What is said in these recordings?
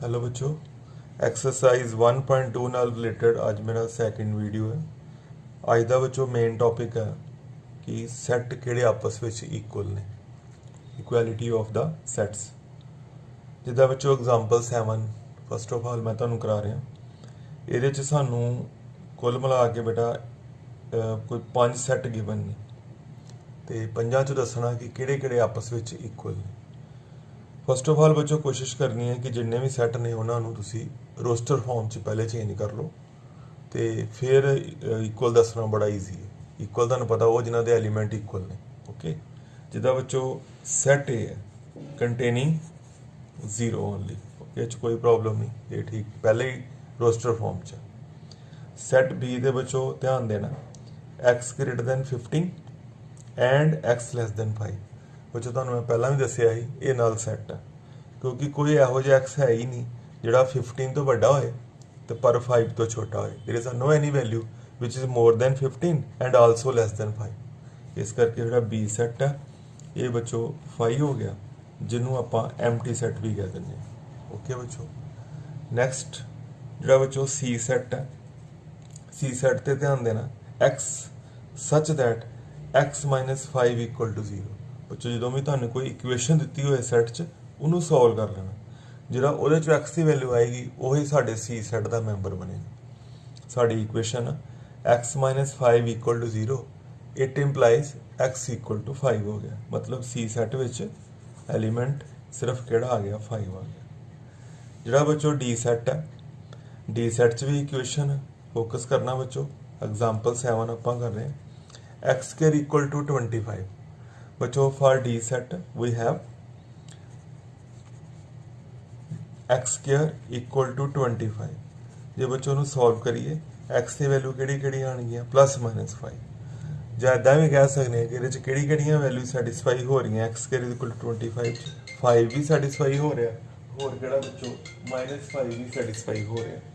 Hello बच्चों, exercise 1.2 नाल related आज मेरा सैकेंड वीडियो है। आज का बच्चों मेन टॉपिक है कि सैट किहड़े आपस में इक्वल ने, इक्वैलिटी ऑफ द सैट्स। जिदा बच्चों एग्जाम्पल 7 फस्ट ऑफ ऑल मैं तुहानूं करा रहा। ये सानू कुल मिला के बेटा कोई 5 सैट गिवन ने, तो 5 चों दसना कि किहड़े किहड़े आपस में इक्वल ने। फस्ट ऑफ ऑल बच्चों कोशिश करनी है कि जिन्ने भी सैट ने उन्होंने तुसी रोस्टर फॉर्म च पहले चेंज कर लो, तो फिर इक्वल दसना बड़ा ईजी है। इक्वल तुहानूं पता वो जिन्हों के एलीमेंट इक्वल ने। ओके, जिदा बच्चों सैट ए है कंटेनिंग 0 ओनली, ओके, कोई प्रॉब्लम नहीं, ये ठीक पहले ही रोस्टर फॉर्म च। सैट बी दे बच्चों ध्यान देना x greater than 15 and x lace than 5। बच्चों तुहानूं मैं पहला भी दसिया ही ये नाल सैट है, क्योंकि कोई इहो जिहा एक्स है ही नहीं जिहड़ा 15 तो वड्डा होए तो पर 5 तो छोटा होए। There is no any value which is more than 15 and also less than 5। इस करके जिहड़ा बी सैट है ये बच्चों 5 हो गया, जिन्हों आपां एम्प्टी सैट भी कह दिंदे हां। ओके बच्चों, नैक्सट जिहड़ा बच्चों सी सैट है, सी सैट ते ध्यान देना x such that x minus 5 equal to 0। बच्चों जो भी तुहानूं कोई इक्वेशन दी हो सैट च उन्होंने सॉल्व कर लेना, जिहड़ा उहदे चों x की वैल्यू आएगी वही साडे सी सैट का मैंबर बनेगा। साडी equation x minus 5 equal to 0, it implies x equal to 5 हो गया। मतलब सी सैट विच एलीमेंट सिर्फ किहड़ा आ गया 5 आ गया। जिहड़ा बच्चों डी सैट है, डी सैट च भी इक्वेशन फोकस करना बच्चों। एग्जाम्पल 7 आपां कर रहे हैं x स्क्वायर इक्वल टू 25। बच्चों for the set we have x square equal to 25। जो बच्चों को सॉल्व करिए एक्स की वैल्यू किहड़ी आएगी प्लस माइनस 5। या इदा भी कह सकते हैं कि ये किहड़ी वैल्यू सैटिस्फाई हो रही है एक्स स्क्वायर इक्वल टू 25 5 भी सैटिस्फाई हो रहा, होर किहड़ा बच्चों माइनस 5 भी सैटिस्फाई हो रहा।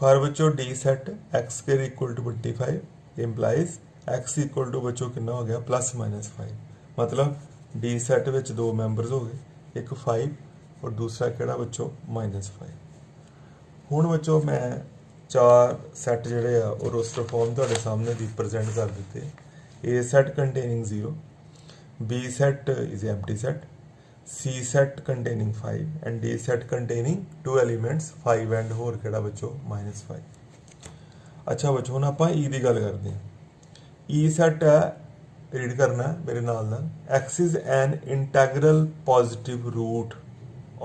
फॉर बच्चों the set x square equal to 25 implies x equal to बच्चों कितना हो गया प्लस माइनस 5। मतलब डी सेट विच दो मैंबरस हो गए, एक 5 और दूसरा किहड़ा बच्चों माइनस 5। हुण बच्चों मैं 4 सैट जिहड़े आ वो रोस्टर फॉर्म तुहाडे सामने रिप्रजेंट कर दिते। A set containing 0, B set is empty set, C set containing 5 and D set containing 2 elements 5 and होर किहड़ा बच्चों माइनस 5। अच्छा बच्चों हुण आपां E की गल करते हैं। E set है, रीड करना मेरे नाल x is an integral positive root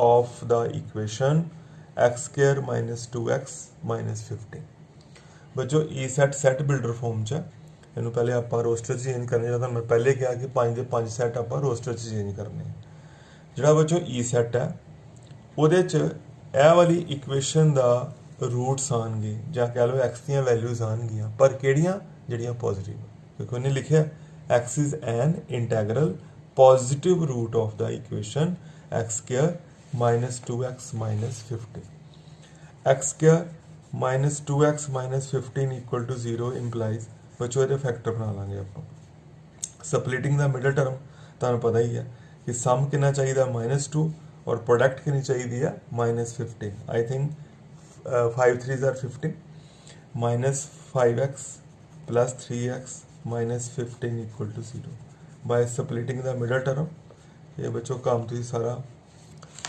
of the equation x square minus 2x minus 15। बच्चों E set set builder form च, इनू पहले आपां रोस्टर चेंज करने, जिहदा मैं पहले कहा कि 5 के 5 सैट आपां रोस्टर चेंज करने। जिहड़ा बच्चों ई सैट है उहदे च यह वाली इक्वेशन का रूट्स आएंगे या कह लो एक्स दी वैल्यूज आएंगियां, पर किहड़ियां जिहड़ियां पॉजिटिव, क्योंकि उन्हें लिखिया x is an integral positive root of the equation x square minus 2x minus 15। X square minus 2x minus 15 equal to 0 implies बच्चों ये फैक्टर बना लाँगे आप। स्प्लिटिंग द मिडल टर्म तुहानूं पता ही है कि सम कितना चाहिए -2 और प्रोडक्ट कितनी चाहिए है -15। I think 5 3 are 15 minus 5x plus 3x minus 15 equal to 0 by splitting the middle term. ये बच्चों काम तुसीं सारा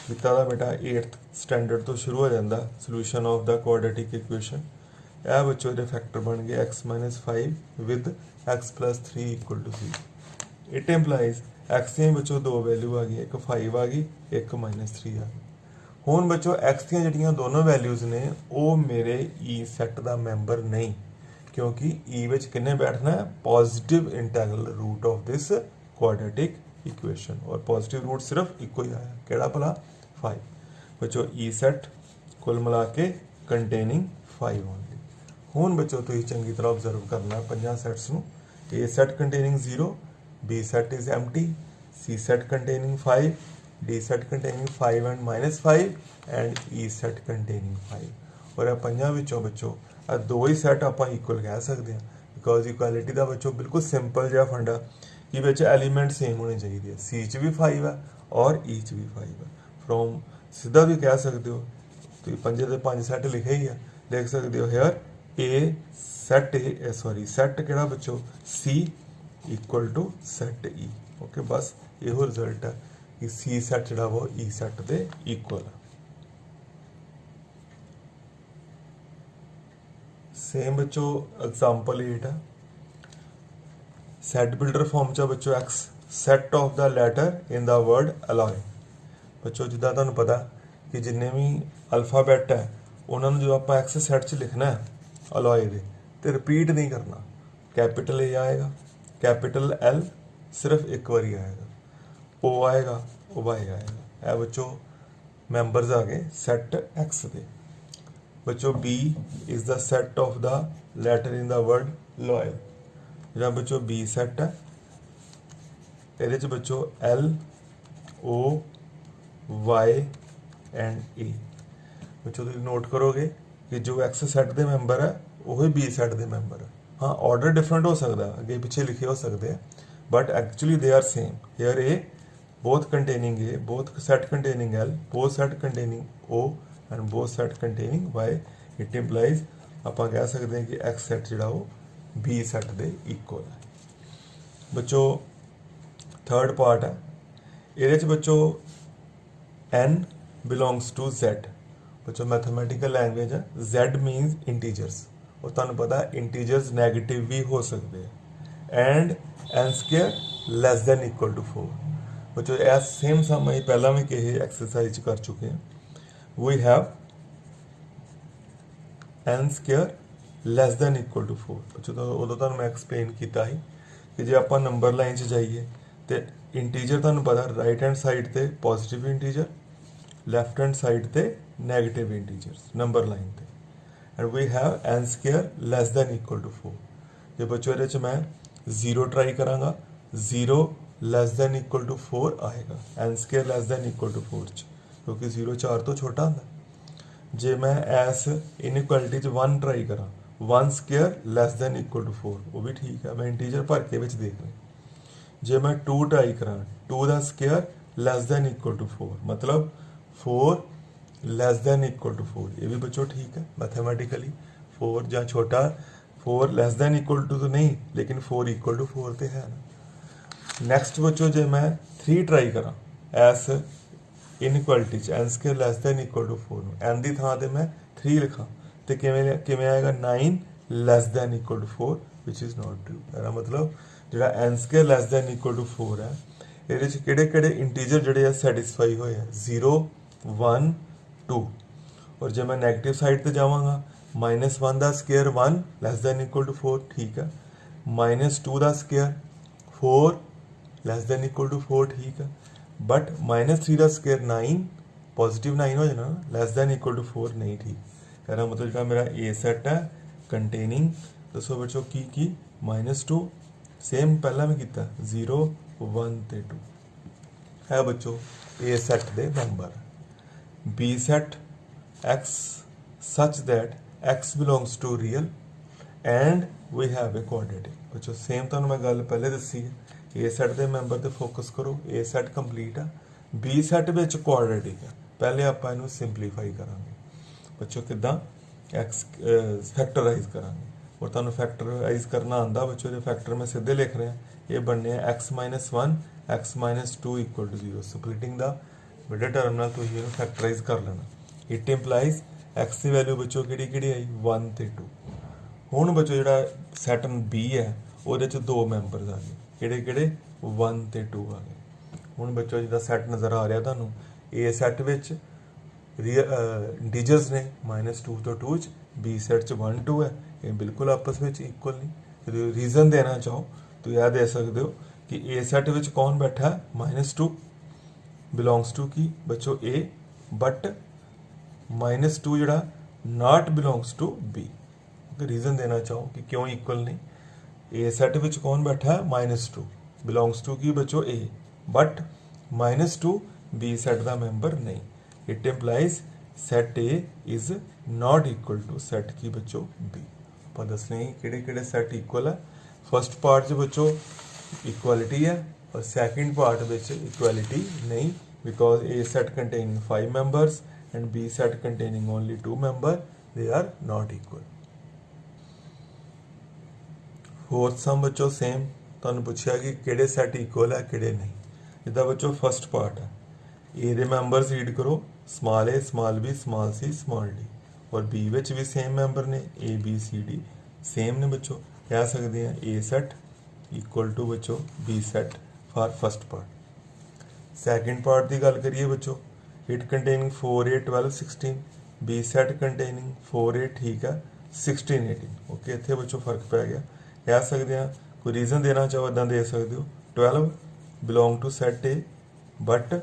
किता दा बेटा 8th स्टैंडर्ड तो शुरू हो जाता। Solution of the quadratic equation यह बच्चों ये फैक्टर बन गए x minus 5 with x plus 3 equal to 0। It implies x दी बच्चों 2 वैल्यू आ गई, एक 5 आ गई, एक माइनस 3 आ गई। हुण बच्चों एक्स दी जिहड़ियां दोनों वैल्यूज ने वो मेरे ई सैट का मैंबर नहीं, क्योंकि ई विच किन्ने बैठना है positive integral root of this quadratic equation, और पॉजिटिव रूट सिर्फ इको ही आया, किहड़ा भला 5। बच्चों ई सैट कुल मिला के कंटेनिंग 5 ओनली। हुण बच्चों तुसीं चंगी तरह ऑब्जर्व करना 5 सैट्स नूं। ए set containing 0, B set is empty, C set containing 5, D set containing 5 and minus 5 and E set containing 5। और 5 विचों बच्चों दो ही सैट आप इक्वल कह सकते हैं, बिकॉज इक्वालिटी का बच्चों बिल्कुल सिंपल जहा फंडा कि विच एलीमेंट सेम होने चाहिए, सी च भी 5 है और ई च भी 5 है। फ्रॉम सीधा भी कह सकते हो, तो पंजे दे 5 सैट लिखे ही है, लिख सकते हो here A set A sorry set किहड़ा बच्चों C equal to set E. Okay, बस यो रिजल्ट है कि सी सैट जिहड़ा वो ई सैट दे इक्वल है। सेम बच्चों एग्जाम्पल 8 है, सेट बिल्डर फॉर्म च बच्चों x set of the letter in the word alloy. बच्चों जिदा तुहानूं पता कि जिन्ने भी अल्फाबैट है उन्होंने जो आप एक्स सैट च लिखना है अलॉय दे, तो रिपीट नहीं करना। कैपिटल ए आएगा, कैपिटल एल सिर्फ एक बारी आएगा, ओ आएगा, ओ वाई आएगा। है बच्चों मैंबरस आ गए सैट एक्स दे। बच्चों B is the set of the letter in the word loyal. जो बच्चों बी सैट है, ये बच्चों L O Y and A. बच्चों तुम नोट करोगे कि जो एक्स सैट के मैंबर है वही बी सैट के मैंबर है। हाँ ऑर्डर डिफरेंट हो सकता है, अगे पिछे लिखे हो सकते हैं, but actually they are same. Here A both containing A, both set containing L, both set containing O and both set containing Y. It implies आप कह सकते हैं कि एक्स सैट जो वो बी सैट के इक्वल है। बच्चों थर्ड पार्ट है, ये बच्चों एन बिलोंग्स टू जैड। बच्चों मैथमेटिकल लैंग्वेज है, जैड मीनस इंटीजर्स, और तुहानूं पता है इंटीजर्स नैगेटिव भी हो सकते हैं। And N square less than equal to 4। बच्चों यह सेम सम अं पहला भी किसी एक्सरसाइज कर चुके हैं। We have N square less than equal to 4। बच्चों तो उदों तुहानूं मैं एक्सप्लेन किया ही कि जे आप नंबर लाइन च जाइए तो इंटीजर तुहानूं पता राइट हैंड साइड ते positive integer, left hand side ते नैगेटिव इंटीजर्स नंबर लाइन ते। And we have N square less than equal to 4। जो बच्चों ये मैं 0 ट्राई कराँगा, 0 लैस दैन इक्वल टू 4 आएगा n square less than equal to 4 च, क्योंकि 0 4 तो छोटा होंगे। जे मैं एस इनइक्वलिटी च 1 ट्राई करा, 1 square less than equal to 4, वो भी ठीक है, मैं इंटीजर भर के देख लें। जे मैं 2 ट्राई करा, 2 का square less than equal to 4, मतलब 4 लैस दैन इक्वल टू 4, ये भी बच्चों ठीक है मैथमेटिकली। 4 या छोटा, 4 लैस दैन इक्वल टू तो नहीं, लेकिन 4 इक्वल टू 4 तो है ना। नैक्सट बच्चों जे मैं 3 ट्राई करा एस इनइक्वलिटी च N square less than equal to 4, N की थां ते मैं 3 लिखा तो किमें आएगा 9 less than equal to 4, which is not true. मेरा मतलब जो N square less than equal to 4 है, ये किहड़े इंटीजर जोड़े सैटिस्फाई होए हैं 0 1 2। और जब मैं नैगेटिव साइड पर जावांगा, -1 का square 1 less than equal to 4, ठीक है। -2 का square 4 less than equal to 4, ठीक है। बट -3 का स्केयर 9 पॉजिटिव 9 हो जाना, लैस दैन इक्वल टू 4 नहीं, ठीक। कहना मतलब जो मेरा ए सैट है कंटेनिंग, दसो बच्चों की -2 सेम पहला भी किया 0 1 ते 2 है बच्चों ए सैट दे member. B set x such that x belongs to real and we have a quadratic. बच्चों सेम तो मैं गल पहले दसी है, ए सैट के मैंबर पर फोकस करो, ए सैट कंप्लीट है। बी सैट विच क्वाड्रेटिक है, पहले आप इनू सिंपलीफाई करांगे। बच्चों किदा एक्स फैक्टराइज करांगे, और तुहानू फैक्टराइज करना आंदा बच्चों, जो फैक्टर मैं सीधे लिख रहा ये बनने x-1 x-2 equal to 0। Splitting the middle terminal तो ये फैक्टराइज कर लेना। इट इंप्लाइज एक्स की वैल्यू बच्चों कि आई 1 ते 2। हुण बच्चों जो सैट बी है वो 2 मैंबरस आ गए, कि 1 ते 2 आ गए। हुण बच्चों जिदा सैट नज़र आ रहा तुहानू, ए सैट विच इंटीजर्स ने -2 तो 2 च, बी सैट च 1 2 है, ये बिल्कुल आपस में इक्वल नहीं। तो रीजन देना चाहो तो यह दे सकते हो कि ए सैट विच कौन बैठा है -2 बिलोंग्स टू की बच्चों ए, बट -2 जोड़ा not belongs to B. Reason देना चाहो कि क्यों इक्वल नहीं। ए सैट विच कौन बैठा है -2 बिलोंग्स टू की बच्चों ए, बट -2 बी सैट का मैंबर नहीं। It implies set A is not equal to set की बच्चों बी। आप दसने किहड़े सैट इक्वल है। फर्स्ट पार्ट च बच्चों इक्वालिटी है और सैकेंड पार्ट विच इक्वालिटी नहीं, because A set containing 5 members and B set containing only 2 members, they are not equal. Fourth some बच्चों सेम, तुहानूं पुछया कि किहड़े सैट इक्वल है किहड़े नहीं। जिद्दां बच्चों फर्स्ट पार्ट है, ए दे मैंबर्स रीड करो small A small B small C small D, और बी विच भी सेम मैंबर ने A B C D same ने बच्चों, कह सकते हैं ए सैट इक्वल टू बच्चों B set for first part. Second part की गल करिए बच्चों, it containing 4 8 12 16, B set containing 4 8 ठीक है 16 18। ओके, इतने बच्चों फर्क पै गया। कह सकते हैं कोई रीजन देना चाहो इदा दे सकते हो, 12 belong to set A but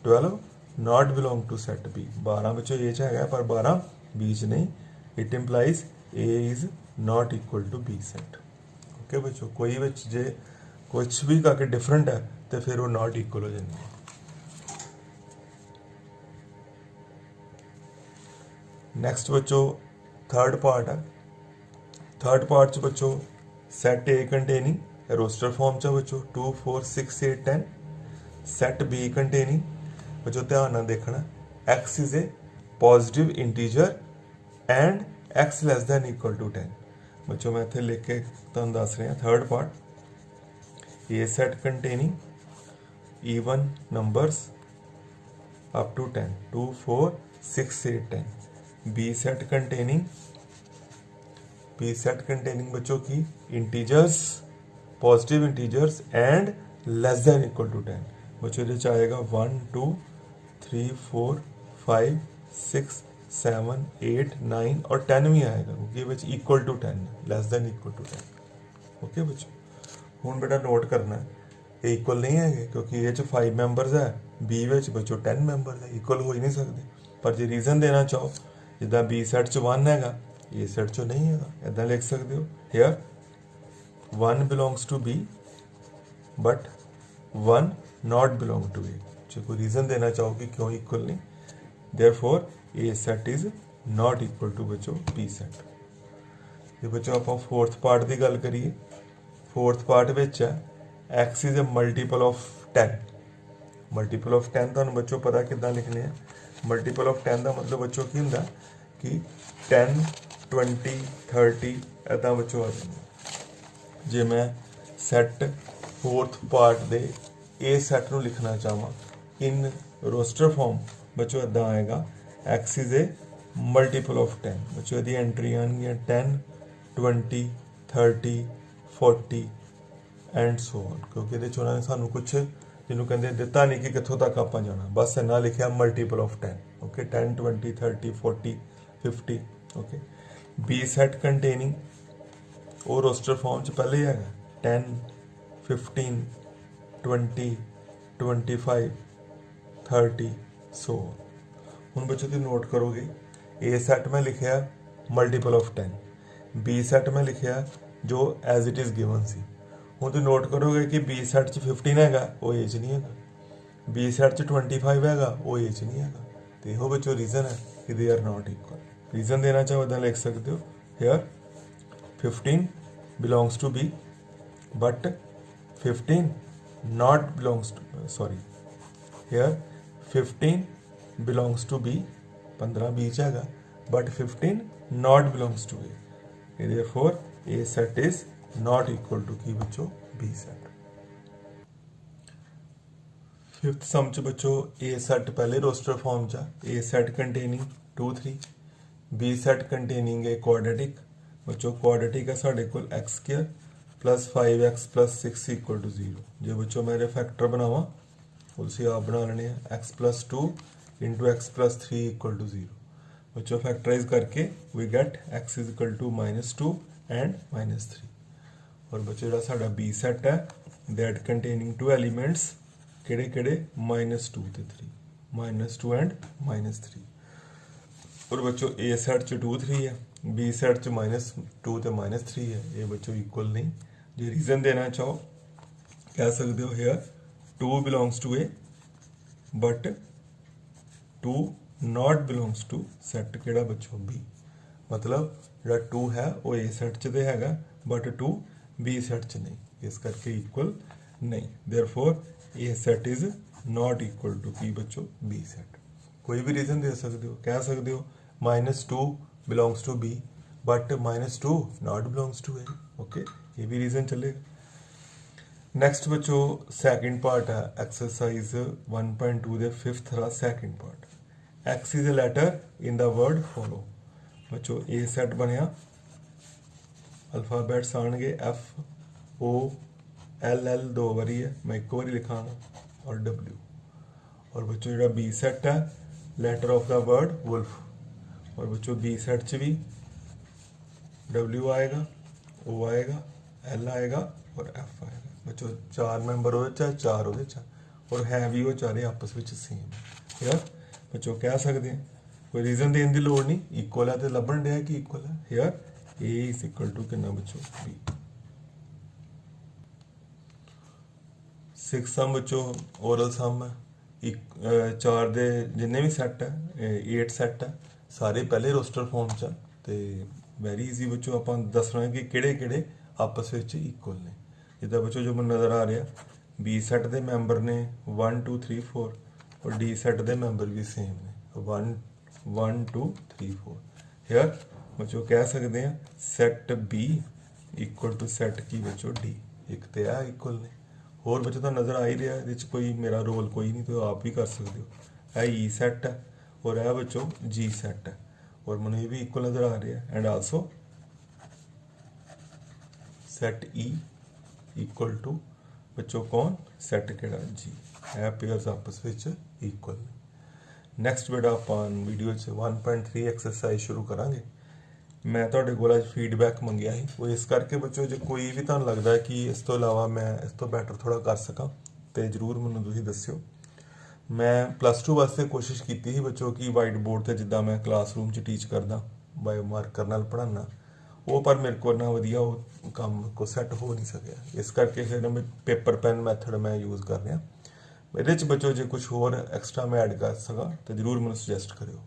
12 not belong to set B. 12 बच्चों ए च है पर 12 बी च नहीं, it implies A is not equal to B set. Okay बच्चों, कोई बच्चे जे कुछ भी करके डिफरेंट है तो फिर वो नॉट इक्वल हो जाएंगे। नेक्स्ट बच्चों थर्ड पार्ट है। थर्ड पार्ट च बच्चों सैट ए कंटेनिंग रोस्टर फॉर्म च बच्चों 2 4 6 8 10, सैट बी कंटेनिंग बच्चों ध्यान नाल देखना x is a positive integer and x less than equal to 10। बच्चों मैं इतने लिख के तुहानूं दस रहा third part, A set containing even numbers up to 10 2 4 6 8 10, B set containing बच्चों की integers positive integers and less than equal to 10। बच्चों ये आएगा 1 2 3 4 5 6 7 8 9 और 10 भी आएगा क्योंकि equal to 10 less than equal to 10। Okay बच्चों, हुण बेटा नोट करना है ये इक्वल नहीं है क्योंकि ये 5 मैंबरस है, बी विच बच्चों 10 मैंबर है, इक्वल हो ही नहीं सकते। पर जो रीजन देना चाहो जिदा बी सैट च 1 है ए सैट च नहीं है, इदा लिख सकते हो here 1 belongs to B but 1 not belong to A. जो कोई रीजन देना चाहो कि क्यों इक्वल नहीं, therefore A set is not equal to बच्चों बी सैट। ये बच्चों आप फोर्थ पार्ट की गल करिए, फोर्थ पार्ट विच है x is A multiple of 10। Multiple of 10 तुहानूं बच्चों पता किद्दां लिखने हैं, मल्टीपल ऑफ 10 का मतलब बच्चों की हुंदा कि 10 20 30 इदां बच्चों आ जांदे। जे मैं सैट फोर्थ पार्ट दे ए सैट नूं लिखना चाहवां इन रोस्टर फॉर्म बच्चों इदां आएगा x is A multiple of 10। बच्चों यदि एंट्री आएंगी 10 20 30 40 एंड सो ऑन, क्योंकि ये उन्होंने सानू कुछ जिन्होंने कहते दिता नहीं कि कितों तक आप जाना, बस इन्ना लिखा multiple of 10। Okay 10 20 30 40 50। Okay, B set containing वो रोस्टर फॉर्म च पहले ही है 10 15 20 25 30 सो। हुण बच्चों तुम नोट करोगे ए सैट में लिखा मल्टीपल ऑफ 10, बी सैट में लिखा जो as it is given C. हुण तुम नोट करोगे कि बी सैट च 15 है वो ए च नहीं है, बी सैट च 25 है वो ए च नहीं है, तो यो बच्चों रीजन है कि they are not equal. Reason देना चाहो इदा लिख सकते हो here 15 belongs to B but 15 not belongs to sorry here 15 belongs to B 15 B च है but 15 not belongs to A, therefore A set is not equal to की बच्चों बी सेट। फिफ्थ सम च बच्चों ए सेट पहले roster form चा A set containing 2 3, B set containing A quadratic. बच्चों quadratic है साढ़े को x square plus 5x plus 6 equal to 0। जो बच्चों मेरे फैक्टर बनावा उसी आप बना लेने x plus 2 into x plus 3 equal to 0। बच्चों फैक्टराइज करके we get x is equal to -2 and -3। और बच्चों जो साडा बी सेट है दैट कंटेनिंग 2 एलिमेंट्स केड़े केड़े -2 ते 3, -2 एंड -3। और बच्चों ए सेट च 2 3 है, बी सेट च -2 ते -3 है, ये बच्चों इक्वल नहीं। जो रीजन देना चाहो कह सकते हो here 2 belongs to A but 2 not belongs to set केड़ा बच्चों बी। मतलब जो 2 है वो ए सेट च ते हैगा बट 2 बी सेट च नहीं, इस करके इक्वल नहीं। Therefore A set is not equal to की बच्चों बी सैट। कोई भी रीजन दे सकते हो, कह सकते हो -2 belongs to B but -2 not belongs to A. Okay, ये भी रीजन चलेगा। नेक्स्ट बच्चों सैकेंड पार्ट है एक्सरसाइज 1.2 दे फिफ्थ रा second part. X is a letter in the word follow. बच्चों ए सैट बनया, अल्फाबैट्स आएंगे FOLL 2 बारी है, मैं एक बारी लिखाना और W। और बच्चों जो बी सैट है letter of the word wolf, और बच्चों बी सैट च भी W आएगा, O आएगा, L आएगा और F आएगा। बच्चों 4 मैंबर हो 4 हो, और है भी वो चारे आपस में सेम यार। बच्चों कह सकते हैं कोई रीजन देने की लोड़ नहीं, इक्वल है तो लभन दिया कि इक्वल है यार। ए इज इक्वल टू कितना बच्चों बी। 6 सम बच्चों ओरल सम है, 4 दे जिन्ने भी सैट है 8 सैट है, सारे पहले रोस्टर फॉर्म च ते वैरी ईजी बच्चों आप दसना कि किहड़े किहड़े आपस में इक्वल ने। जिदा बच्चों जो मैंने नज़र आ रहा बी सैट के मैंबर ने 1 2 3 4 और डी सैट के मैंबर भी सेम ने 1 1 2 3 4। हेयर बच्चों कह सकते हैं set B equal to set की बच्चों डी, एक तो है इक्वल ने। होर बच्चों तो नज़र आ ही रहा है, कोई मेरा रोल कोई नहीं, तो आप भी कर सकते हो। यह ई सैट है और यह बच्चों जी सैट है, और मैंने ये भी इक्वल नज़र आ रहा है। And also set E equal to बच्चों कौन सैट केड़ा जी, है पेयर्स आपस में इक्वल। नैक्सट बेटा अपन वीडियो 1.3 एक्सरसाइज शुरू करांगे। मैं तुहाडे कोल अज फीडबैक मंगिया ही, वो इस करके बच्चों जो कोई भी तुहानूं लगदा है कि इस तो इलावा मैं इस तो बैटर थोड़ा कर सकां तो जरूर मैनूं तुसीं दस्सिओ। मैं +2 वास्ते कोशिश की थी बच्चों की वाइट बोर्ड से जिदा मैं क्लासरूम च टीच करदा बायो मार्कर नाल पढ़ाना, वो पर मेरे को ना वधिया वो काम को सैट हो नहीं सकिया। इस करके फिर मैं पेपर पेन मैथड मैं यूज़ कर रहा। ये बच्चों जो कुछ होर एक्सट्रा मैं ऐड कर सका तो जरूर मैंने सुजैसट करो।